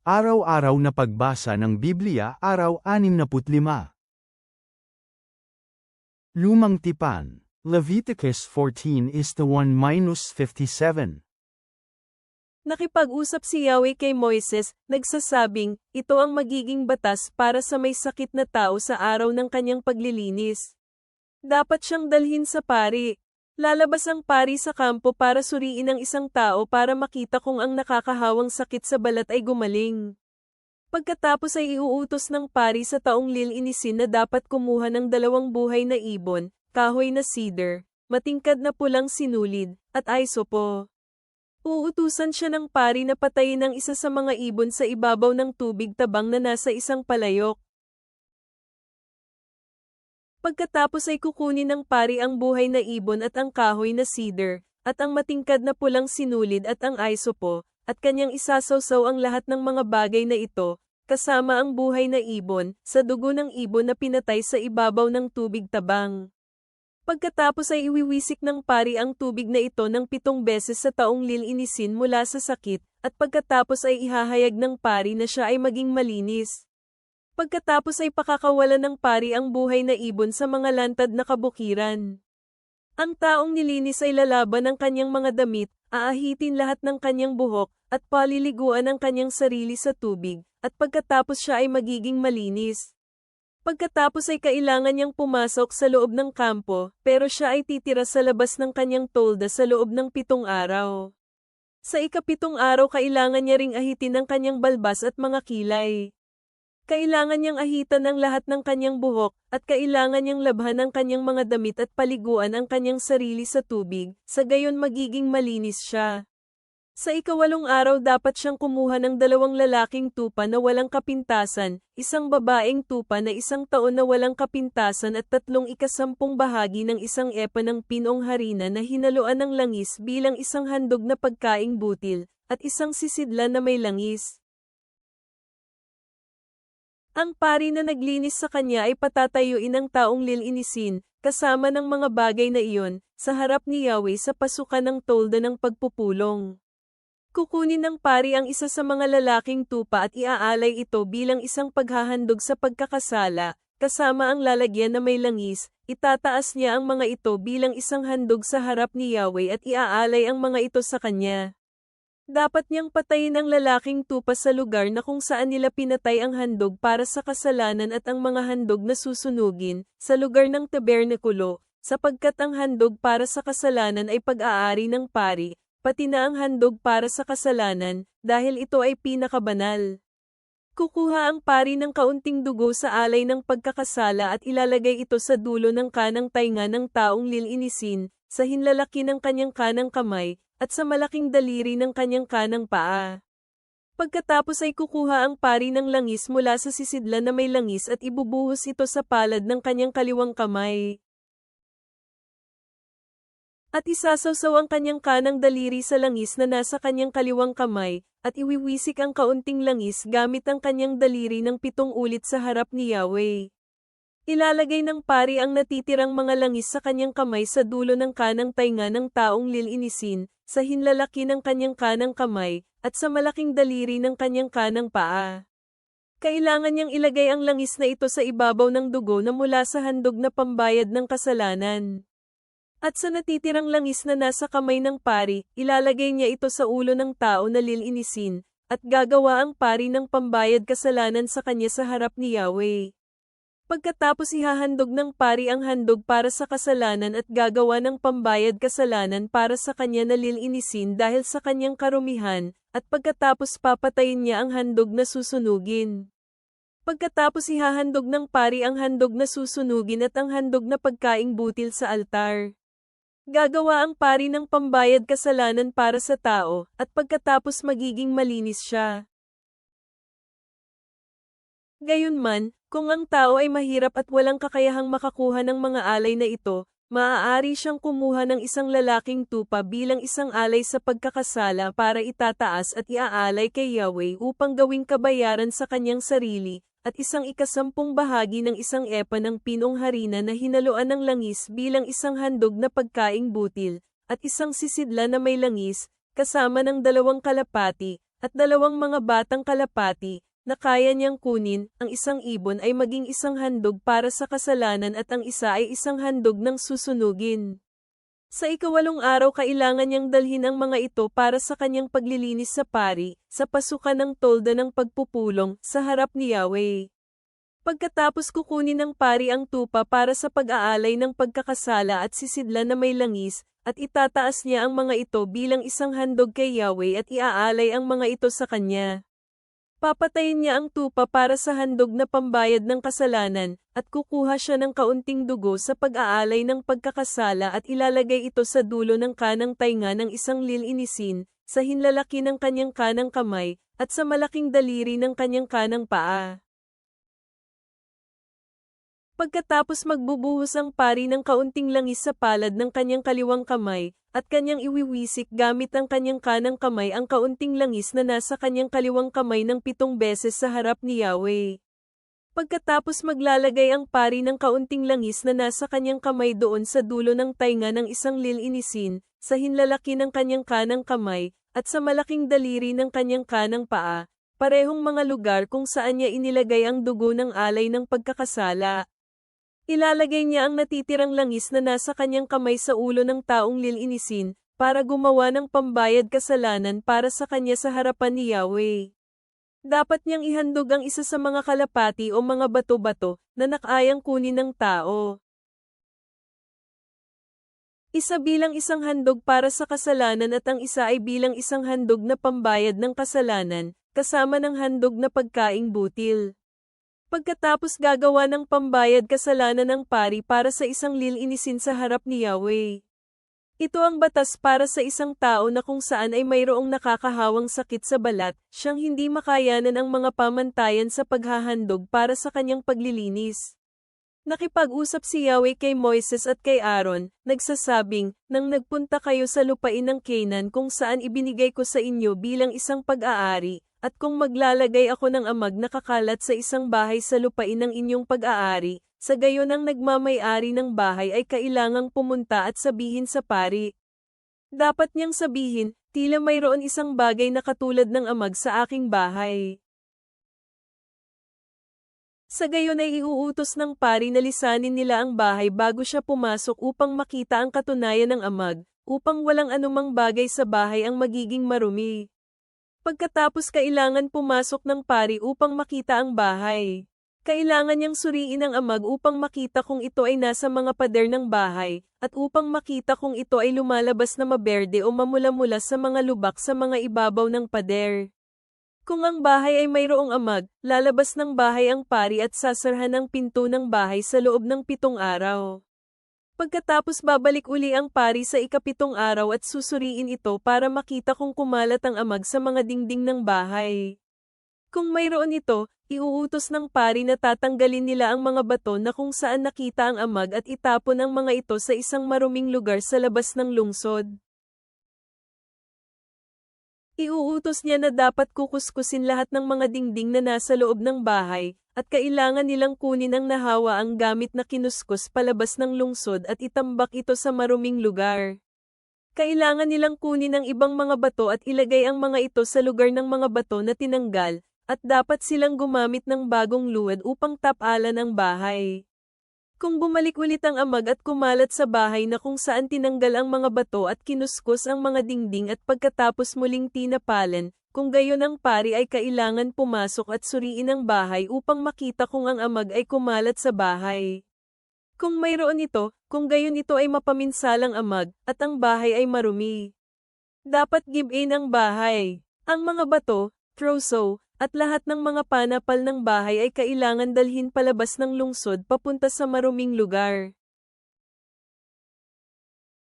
Araw-araw na pagbasa ng Biblia, araw 65. Lumang Tipan, Leviticus 14:1-57. Nakipag-usap si Yahweh kay Moises, nagsasabing, ito ang magiging batas para sa may sakit na tao sa araw ng kanyang paglilinis. Dapat siyang dalhin sa pari. Lalabas ang pari sa kampo para suriin ang isang tao para makita kung ang nakakahawang sakit sa balat ay gumaling. Pagkatapos ay iuutos ng pari sa taong lilinisin na dapat kumuha ng 2 buhay na ibon, kahoy na cedar, matingkad na pulang sinulid, at aisopo. Uutusan siya ng pari na patayin ang isa sa mga ibon sa ibabaw ng tubig tabang na nasa isang palayok. Pagkatapos ay kukunin ng pari ang buhay na ibon at ang kahoy na cedar, at ang matingkad na pulang sinulid at ang aisopo, at kanyang isasawsaw ang lahat ng mga bagay na ito, kasama ang buhay na ibon, sa dugo ng ibon na pinatay sa ibabaw ng tubig tabang. Pagkatapos ay iwiwisik ng pari ang tubig na ito ng 7 beses sa taong lilinisin mula sa sakit, at pagkatapos ay ihahayag ng pari na siya ay maging malinis. Pagkatapos ay pakakawalan ng pari ang buhay na ibon sa mga lantad na kabukiran. Ang taong nilinis ay lalaban ng kanyang mga damit, aahitin lahat ng kanyang buhok, at paliliguan ang kanyang sarili sa tubig, at pagkatapos siya ay magiging malinis. Pagkatapos ay kailangan niyang pumasok sa loob ng kampo, pero siya ay titira sa labas ng kanyang tolda sa loob ng 7 araw. Sa ika-7 araw kailangan niya ring ahitin ang kanyang balbas at mga kilay. Kailangan niyang ahitan ang lahat ng kanyang buhok, at kailangan niyang labhan ang kanyang mga damit at paliguan ang kanyang sarili sa tubig, sa gayon magiging malinis siya. Sa ika-8 araw dapat siyang kumuha ng 2 lalaking tupa na walang kapintasan, 1 babaeng tupa na 1 taon na walang kapintasan at 3/10 bahagi ng 1 epa ng pinong harina na hinaluan ng langis bilang isang handog na pagkaing butil, at 1 sisidlan na may langis. Ang pari na naglinis sa kanya ay patatayuin ng taong lilinisin, kasama ng mga bagay na iyon, sa harap ni Yahweh sa pasukan ng tolda ng pagpupulong. Kukunin ng pari ang isa sa mga lalaking tupa at iaalay ito bilang isang paghahandog sa pagkakasala, kasama ang lalagyan na may langis, itataas niya ang mga ito bilang isang handog sa harap ni Yahweh at iaalay ang mga ito sa kanya. Dapat niyang patayin ang lalaking tupa sa lugar na kung saan nila pinatay ang handog para sa kasalanan at ang mga handog na susunugin, sa lugar ng tabernakulo, sapagkat ang handog para sa kasalanan ay pag-aari ng pari, pati na ang handog para sa kasalanan, dahil ito ay pinakabanal. Kukuha ang pari ng kaunting dugo sa alay ng pagkakasala at ilalagay ito sa dulo ng kanang tainga ng taong lilinisin, sa hinlalaki ng kanyang kanang kamay, at sa malaking daliri ng kanyang kanang paa. Pagkatapos ay kukuha ang pari ng langis mula sa sisidlan na may langis at ibubuhos ito sa palad ng kanyang kaliwang kamay. At isasawsaw ang kanyang kanang daliri sa langis na nasa kanyang kaliwang kamay, at iwiwisik ang kaunting langis gamit ang kanyang daliri ng 7 ulit sa harap ni Yahweh. Ilalagay ng pari ang natitirang mga langis sa kanyang kamay sa dulo ng kanang tainga ng taong lilinisin, sa hinlalaki ng kanyang kanang kamay, at sa malaking daliri ng kanyang kanang paa. Kailangan niyang ilagay ang langis na ito sa ibabaw ng dugo na mula sa handog na pambayad ng kasalanan. At sa natitirang langis na nasa kamay ng pari, ilalagay niya ito sa ulo ng tao na lilinisin, at gagawa ang pari ng pambayad kasalanan sa kanya sa harap ni Yahweh. Pagkatapos ihahandog ng pari ang handog para sa kasalanan at gagawa ng pambayad kasalanan para sa kanya na lilinisin dahil sa kanyang karumihan, at pagkatapos papatayin niya ang handog na susunugin. Pagkatapos ihahandog ng pari ang handog na susunugin at ang handog na pagkaing butil sa altar. Gagawa ang pari ng pambayad kasalanan para sa tao, at pagkatapos magiging malinis siya. Gayunman, kung ang tao ay mahirap at walang kakayahang makakuha ng mga alay na ito, maaari siyang kumuha ng 1 lalaking tupa bilang isang alay sa pagkakasala para itataas at iaalay kay Yahweh upang gawing kabayaran sa kanyang sarili, at 1/10 bahagi ng 1 epa ng pinong harina na hinaluan ng langis bilang isang handog na pagkaing butil, at 1 sisidlan na may langis, kasama ng 2 kalapati, at 2 mga batang kalapati, na kaya niyang kunin. Ang isang ibon ay maging isang handog para sa kasalanan at ang isa ay isang handog ng susunugin. Sa ika-8 araw kailangan niyang dalhin ang mga ito para sa kanyang paglilinis sa pari, sa pasukan ng tolda ng pagpupulong, sa harap ni Yahweh. Pagkatapos kukunin ng pari ang tupa para sa pag-aalay ng pagkakasala at sisidlan na may langis, at itataas niya ang mga ito bilang isang handog kay Yahweh at iaalay ang mga ito sa kanya. Papatayin niya ang tupa para sa handog na pambayad ng kasalanan, at kukuha siya ng kaunting dugo sa pag-aalay ng pagkakasala at ilalagay ito sa dulo ng kanang tainga ng isang lilinisin, sa hinlalaki ng kanyang kanang kamay, at sa malaking daliri ng kanyang kanang paa. Pagkatapos magbubuhos ang pari ng kaunting langis sa palad ng kanyang kaliwang kamay, at kanyang iwiwisik gamit ang kanyang kanang kamay ang kaunting langis na nasa kanyang kaliwang kamay ng 7 beses sa harap ni Yahweh. Pagkatapos maglalagay ang pari ng kaunting langis na nasa kanyang kamay doon sa dulo ng tainga ng isang lilinisin, sa hinlalaki ng kanyang kanang kamay, at sa malaking daliri ng kanyang kanang paa, parehong mga lugar kung saan niya inilagay ang dugo ng alay ng pagkakasala. Ilalagay niya ang natitirang langis na nasa kanyang kamay sa ulo ng taong lilinisin, para gumawa ng pambayad kasalanan para sa kanya sa harapan ni Yahweh. Dapat niyang ihandog ang isa sa mga kalapati o mga bato-bato, na nakayang kunin ng tao. Isa bilang isang handog para sa kasalanan at ang isa ay bilang isang handog na pambayad ng kasalanan, kasama ng handog na pagkaing butil. Pagkatapos gagawa ng pambayad kasalanan ng pari para sa isang lilinisin sa harap ni Yahweh. Ito ang batas para sa isang tao na kung saan ay mayroong nakakahawang sakit sa balat, siyang hindi makayanan ang mga pamantayan sa paghahandog para sa kanyang paglilinis. Nakipag-usap si Yahweh kay Moises at kay Aaron, nagsasabing, nang nagpunta kayo sa lupain ng Canaan kung saan ibinigay ko sa inyo bilang isang pag-aari, at kung maglalagay ako ng amag na kakalat sa isang bahay sa lupain ng inyong pag-aari, sa gayon ang nagmamay-ari ng bahay ay kailangang pumunta at sabihin sa pari. Dapat niyang sabihin, tila mayroon isang bagay na katulad ng amag sa aking bahay. Sa gayon ay iuutos ng pari na lisanin nila ang bahay bago siya pumasok upang makita ang katunayan ng amag, upang walang anumang bagay sa bahay ang magiging marumi. Pagkatapos kailangan pumasok ng pari upang makita ang bahay. Kailangan niyang suriin ang amag upang makita kung ito ay nasa mga pader ng bahay, at upang makita kung ito ay lumalabas na maberde o mamula-mula sa mga lubak sa mga ibabaw ng pader. Kung ang bahay ay mayroong amag, lalabas ng bahay ang pari at sasarhan ang pinto ng bahay sa loob ng 7 araw. Pagkatapos babalik uli ang pari sa ika-7 araw at susuriin ito para makita kung kumalat ang amag sa mga dingding ng bahay. Kung mayroon ito, iuutos ng pari na tatanggalin nila ang mga bato na kung saan nakita ang amag at itapon ang mga ito sa isang maruming lugar sa labas ng lungsod. Iuutos niya na dapat kukuskusin lahat ng mga dingding na nasa loob ng bahay, at kailangan nilang kunin ang nahawa ang gamit na kinuskus palabas ng lungsod at itambak ito sa maruming lugar. Kailangan nilang kunin ang ibang mga bato at ilagay ang mga ito sa lugar ng mga bato na tinanggal, at dapat silang gumamit ng bagong luwad upang tapalan ang bahay. Kung bumalik ulit ang amag at kumalat sa bahay na kung saan tinanggal ang mga bato at kinuskus ang mga dingding at pagkatapos muling tinapalan, kung gayon ang pari ay kailangan pumasok at suriin ang bahay upang makita kung ang amag ay kumalat sa bahay. Kung mayroon ito, kung gayon ito ay mapaminsalang amag, at ang bahay ay marumi. Dapat give-in ang bahay. Ang mga bato, troso, at lahat ng mga panapal ng bahay ay kailangan dalhin palabas ng lungsod papunta sa maruming lugar.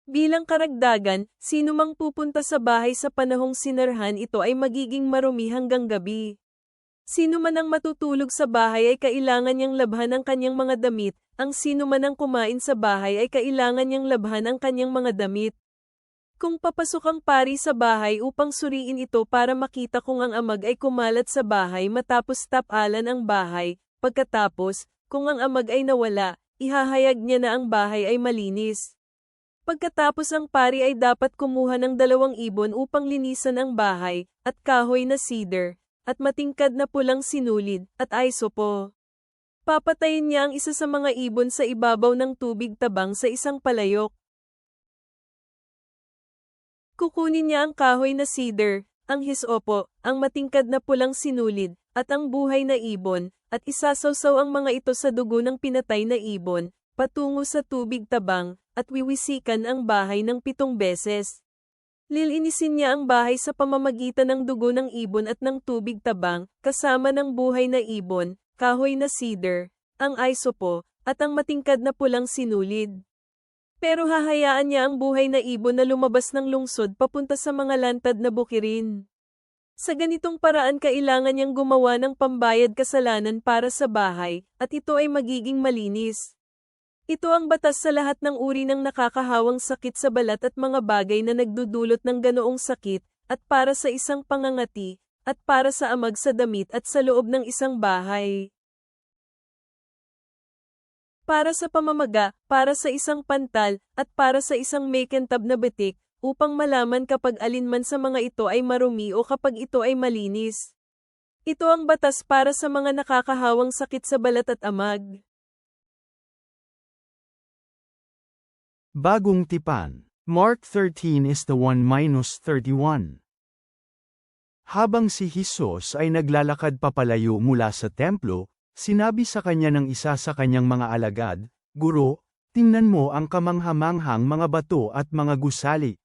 Bilang karagdagan, sino mang pupunta sa bahay sa panahong sinarhan ito ay magiging marumi hanggang gabi. Sino man ang matutulog sa bahay ay kailangan niyang labhan ang kanyang mga damit, ang sino man ang kumain sa bahay ay kailangan niyang labhan ang kanyang mga damit. Kung papasok ang pari sa bahay upang suriin ito para makita kung ang amag ay kumalat sa bahay matapos tapalan ang bahay, pagkatapos, kung ang amag ay nawala, ihahayag niya na ang bahay ay malinis. Pagkatapos ang pari ay dapat kumuha ng 2 ibon upang linisan ang bahay, at kahoy na cedar, at matingkad na pulang sinulid, at isopo. Papatayin niya ang isa sa mga ibon sa ibabaw ng tubig tabang sa isang palayok. Kukunin niya ang kahoy na cedar, ang hisopo, ang matingkad na pulang sinulid, at ang buhay na ibon, at isasawsaw ang mga ito sa dugo ng pinatay na ibon, patungo sa tubig tabang, at wiwisikan ang bahay ng 7 beses. Lilinisin niya ang bahay sa pamamagitan ng dugo ng ibon at ng tubig tabang, kasama ng buhay na ibon, kahoy na cedar, ang isopo, at ang matingkad na pulang sinulid. Pero hahayaan niya ang buhay na ibon na lumabas ng lungsod papunta sa mga lantad na bukirin. Sa ganitong paraan kailangan niyang gumawa ng pambayad kasalanan para sa bahay, at ito ay magiging malinis. Ito ang batas sa lahat ng uri ng nakakahawang sakit sa balat at mga bagay na nagdudulot ng ganoong sakit, at para sa isang pangangati, at para sa amag sa damit at sa loob ng isang bahay. Para sa pamamaga, para sa isang pantal, at para sa isang mekentab na betik, upang malaman kapag alinman sa mga ito ay marumi o kapag ito ay malinis. Ito ang batas para sa mga nakakahawang sakit sa balat at amag. Bagong tipan. Mark 13:1-31. Habang si Jesus ay naglalakad papalayo mula sa templo, sinabi sa kanya ng isa sa kanyang mga alagad, "Guro, tingnan mo ang kamanghamanghang mga bato at mga gusali."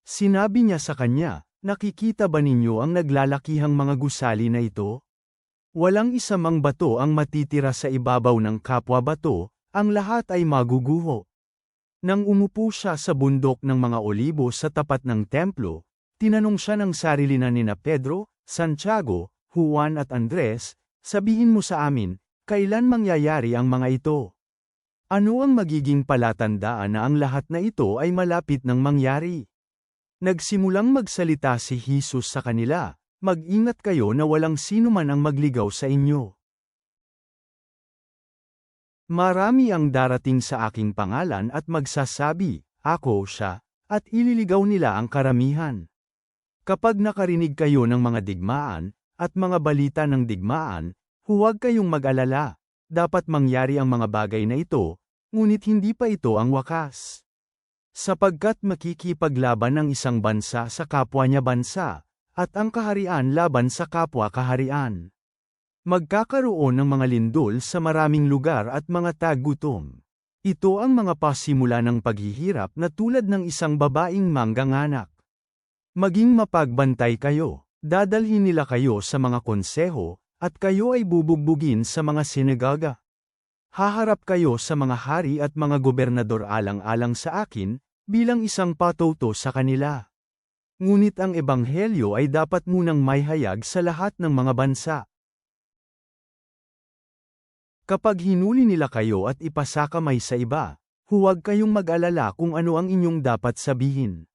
Sinabi niya sa kanya, "Nakikita ba ninyo ang naglalakihang mga gusali na ito? Walang isa mang bato ang matitira sa ibabaw ng kapwa bato, ang lahat ay maguguho." Nang umupo siya sa bundok ng mga olibo sa tapat ng templo, tinanong siya ng sarili na nina Pedro, Santiago, Juan at Andres, "Sabihin mo sa amin, kailan mangyayari ang mga ito? Ano ang magiging palatandaan na ang lahat na ito ay malapit ng mangyari?" Nagsimulang magsalita si Jesus sa kanila, "Mag-ingat kayo na walang sino man ang magligaw sa inyo. Marami ang darating sa aking pangalan at magsasabi, 'Ako siya,' at ililigaw nila ang karamihan. Kapag nakarinig kayo ng mga digmaan, at mga balita ng digmaan, huwag kayong mag-alala. Dapat mangyari ang mga bagay na ito, ngunit hindi pa ito ang wakas. Sapagkat makikipaglaban ang isang bansa sa kapwa niya bansa, at ang kaharian laban sa kapwa kaharian. Magkakaroon ng mga lindol sa maraming lugar at mga tagutom. Ito ang mga pasimula ng paghihirap na tulad ng isang babaeng mangganganak. Maging mapagbantay kayo, dadalhin nila kayo sa mga konseho, at kayo ay bubugbugin sa mga sinagoga. Haharap kayo sa mga hari at mga gobernador alang-alang sa akin, bilang isang patuto sa kanila. Ngunit ang ebanghelyo ay dapat munang maihayag sa lahat ng mga bansa. Kapag hinuli nila kayo at ipasakamay sa iba, huwag kayong mag-alala kung ano ang inyong dapat sabihin.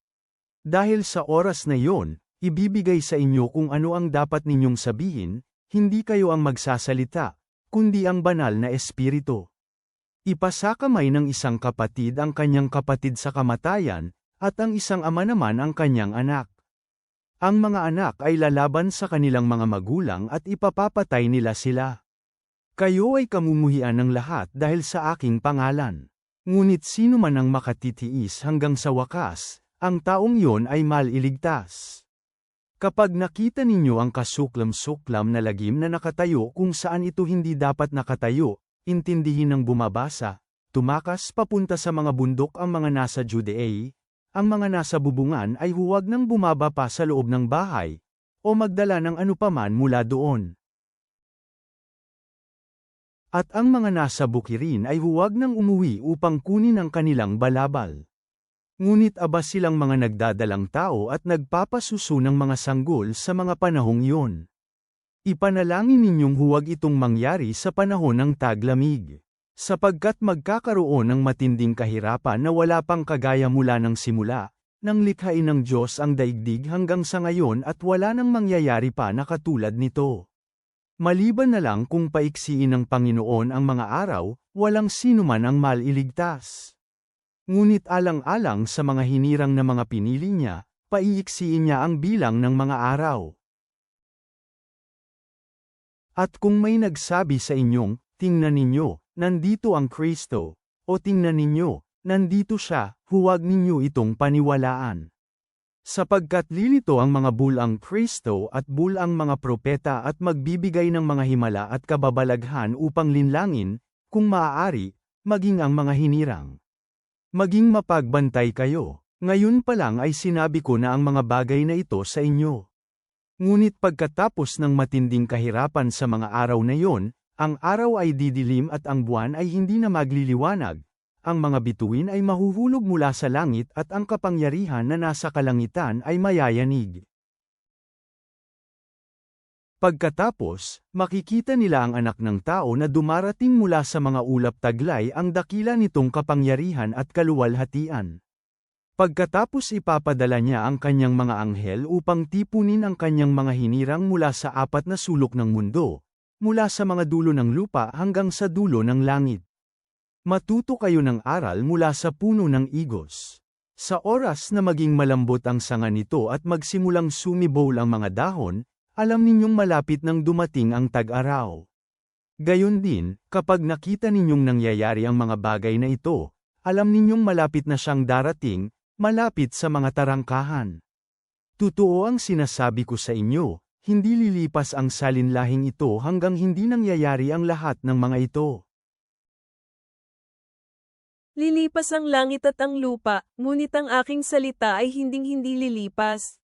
Dahil sa oras na iyon, ibibigay sa inyo kung ano ang dapat ninyong sabihin, hindi kayo ang magsasalita, kundi ang banal na espiritu. Ipasakamay ng isang kapatid ang kanyang kapatid sa kamatayan, at ang isang ama naman ang kanyang anak. Ang mga anak ay lalaban sa kanilang mga magulang at ipapapatay nila sila. Kayo ay kamumuhian ng lahat dahil sa aking pangalan. Ngunit sino man ang makatitiis hanggang sa wakas, ang taong yon ay maliligtas. Kapag nakita ninyo ang kasuklam-suklam na lagim na nakatayo kung saan ito hindi dapat nakatayo, intindihin ng bumabasa, tumakas papunta sa mga bundok ang mga nasa Judea, ang mga nasa bubungan ay huwag nang bumaba pa sa loob ng bahay, o magdala ng anupaman mula doon. At ang mga nasa bukirin ay huwag nang umuwi upang kunin ang kanilang balabal. Ngunit aba silang mga nagdadalang tao at nagpapasuso ng mga sanggol sa mga panahong iyon. Ipanalangin ninyong huwag itong mangyari sa panahon ng taglamig, sapagkat magkakaroon ng matinding kahirapan na wala pang kagaya mula ng simula, nang likhain ng Diyos ang daigdig hanggang sa ngayon at wala nang mangyayari pa na katulad nito. Maliban na lang kung paiksiin ng Panginoon ang mga araw, walang sino man ang maliligtas. Ngunit alang-alang sa mga hinirang na mga pinili niya, paiiksiin niya ang bilang ng mga araw. At kung may nagsabi sa inyong, tingnan ninyo, nandito ang Kristo, o tingnan ninyo, nandito siya, huwag ninyo itong paniwalaan. Sapagkat lilito ang mga bulang Kristo at bulang mga propeta at magbibigay ng mga himala at kababalaghan upang linlangin, kung maaari, maging ang mga hinirang. Maging mapagbantay kayo. Ngayon pa lang ay sinabi ko na ang mga bagay na ito sa inyo. Ngunit pagkatapos ng matinding kahirapan sa mga araw na iyon, ang araw ay didilim at ang buwan ay hindi na magliliwanag. Ang mga bituin ay mahuhulog mula sa langit at ang kapangyarihan na nasa kalangitan ay mayayanig. Pagkatapos, makikita nila ang anak ng tao na dumarating mula sa mga ulap taglay ang dakila nitong kapangyarihan at kaluwalhatian. Pagkatapos ipapadala niya ang kanyang mga anghel upang tipunin ang kanyang mga hinirang mula sa apat na sulok ng mundo, mula sa mga dulo ng lupa hanggang sa dulo ng langit. Matuto kayo ng aral mula sa puno ng igos. Sa oras na maging malambot ang sanga nito at magsimulang sumibol ang mga dahon, alam ninyong malapit nang dumating ang tag-araw. Gayon din, kapag nakita ninyong nangyayari ang mga bagay na ito, alam ninyong malapit na siyang darating, malapit sa mga tarangkahan. Totoo ang sinasabi ko sa inyo, hindi lilipas ang salinlahing ito hanggang hindi nangyayari ang lahat ng mga ito. Lilipas ang langit at ang lupa, ngunit ang aking salita ay hinding-hindi lilipas.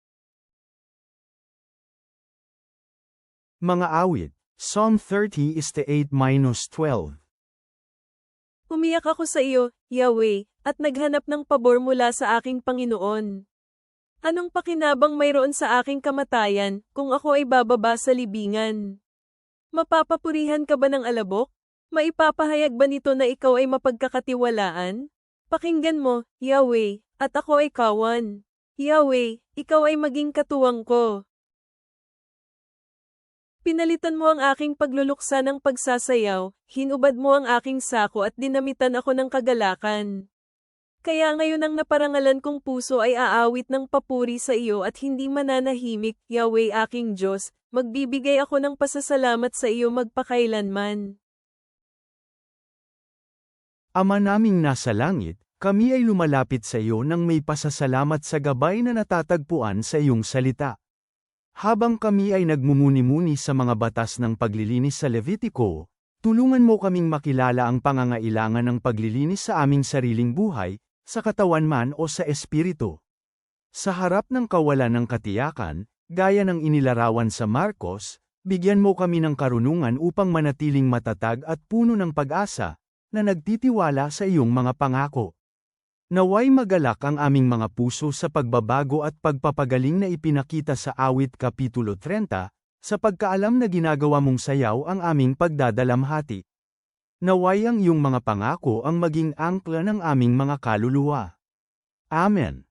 Mga awit, Psalm 30:8-12. Umiyak ako sa iyo, Yahweh, at naghanap ng pabor mula sa aking Panginoon. Anong pakinabang mayroon sa aking kamatayan, kung ako ay bababa sa libingan? Mapapapurihan ka ba ng alabok? Maipapahayag ba nito na ikaw ay mapagkakatiwalaan? Pakinggan mo, Yahweh, at ako ay kawan. Yahweh, ikaw ay maging katuwang ko. Pinalitan mo ang aking pagluluksa ng pagsasayaw, hinubad mo ang aking sako at dinamitan ako ng kagalakan. Kaya ngayon ang naparangalan kong puso ay aawit ng papuri sa iyo at hindi mananahimik, Yahweh aking Diyos, magbibigay ako ng pasasalamat sa iyo magpakailanman. Ama naming nasa langit, kami ay lumalapit sa iyo nang may pasasalamat sa gabay na natatagpuan sa iyong salita. Habang kami ay nagmumuni-muni sa mga batas ng paglilinis sa Levitiko, tulungan mo kaming makilala ang pangangailangan ng paglilinis sa aming sariling buhay, sa katawan man o sa espiritu. Sa harap ng kawalan ng katiyakan, gaya ng inilarawan sa Marcos, bigyan mo kami ng karunungan upang manatiling matatag at puno ng pag-asa, na nagtitiwala sa iyong mga pangako. Naway magalak ang aming mga puso sa pagbabago at pagpapagaling na ipinakita sa Awit Kapitulo 30, sa pagkaalam na ginagawa mong sayaw ang aming pagdadalamhati. Naway ang iyong mga pangako ang maging angkla ng aming mga kaluluwa. Amen.